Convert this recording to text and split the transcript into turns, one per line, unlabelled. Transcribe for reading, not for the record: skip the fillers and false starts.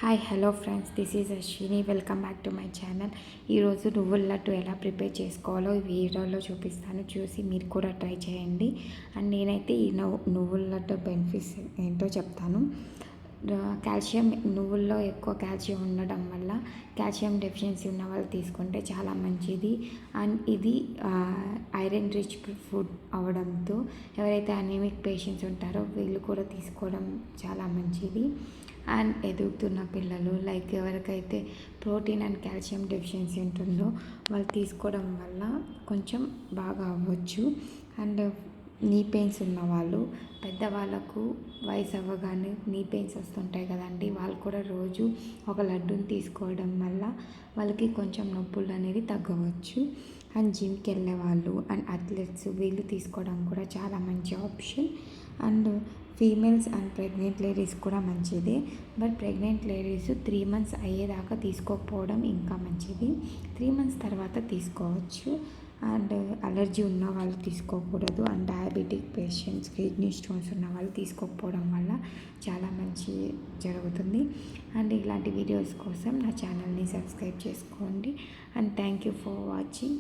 Hi hello friends, this is Ashwini. Welcome back to my channel. ఈరోజు నువ్వుల లడ్డు ఎలా prepare చేసుకోవాలో ఈ వీడియోలో చూపిస్తాను. చూసి మీరు కూడా ట్రై చేయండి. అండ్ నేనైతే ఈ నువ్వుల లడ్డు బెనిఫిట్స్ ఏంటో చెప్తాను. కాల్షియం, నువ్వుల్లో ఎక్కువ కాల్షియం ఉండడం వల్ల కాల్షియం డెఫిషియన్సీ ఉన్న వాళ్ళు తీసుకుంటే చాలా మంచిది. అండ్ ఇది ఐరన్ రిచ్ ఫుడ్ అవడంతో ఎవరైతే అనీమిక్ పేషెంట్స్ ఉంటారో వీళ్ళు కూడా తీసుకోవడం చాలా మంచిది. అండ్ ఎదుగుతున్న పిల్లలు, లైక్ ఎవరికైతే ప్రోటీన్ అండ్ కాల్షియం డెఫిషియన్సీ ఉంటుందో వాళ్ళు తీసుకోవడం వల్ల కొంచెం బాగా అవ్వచ్చు. అండ్ నీ పెయిన్స్ ఉన్నవాళ్ళు, పెద్దవాళ్ళకు వయసు అవ్వగానే నీ పెయిన్స్ వస్తుంటాయి కదండి, వాళ్ళు కూడా రోజు ఒక లడ్డూని తీసుకోవడం వల్ల వాళ్ళకి కొంచెం నొప్పులు అనేది తగ్గవచ్చు. అండ్ జిమ్కి వెళ్ళే వాళ్ళు అండ్ అథ్లెట్స్ వీళ్ళు తీసుకోవడం కూడా చాలా మంచి option. And females and pregnant ladies కూడా మంచిదే. బట్ ప్రెగ్నెంట్ లేడీస్ 3 months అయ్యేదాకా తీసుకోకపోవడం ఇంకా మంచిది. 3 months తర్వాత తీసుకోవచ్చు. అండ్ అలర్జీ ఉన్న వాళ్ళు తీసుకోకూడదు. And diabetic patients, kidney stones ఉన్న వాళ్ళు తీసుకోకపోవడం వల్ల చాలా మంచి జరుగుతుంది. అండ్ ఇలాంటి వీడియోస్ కోసం నా ఛానల్ని సబ్స్క్రైబ్ చేసుకోండి. And thank you for watching.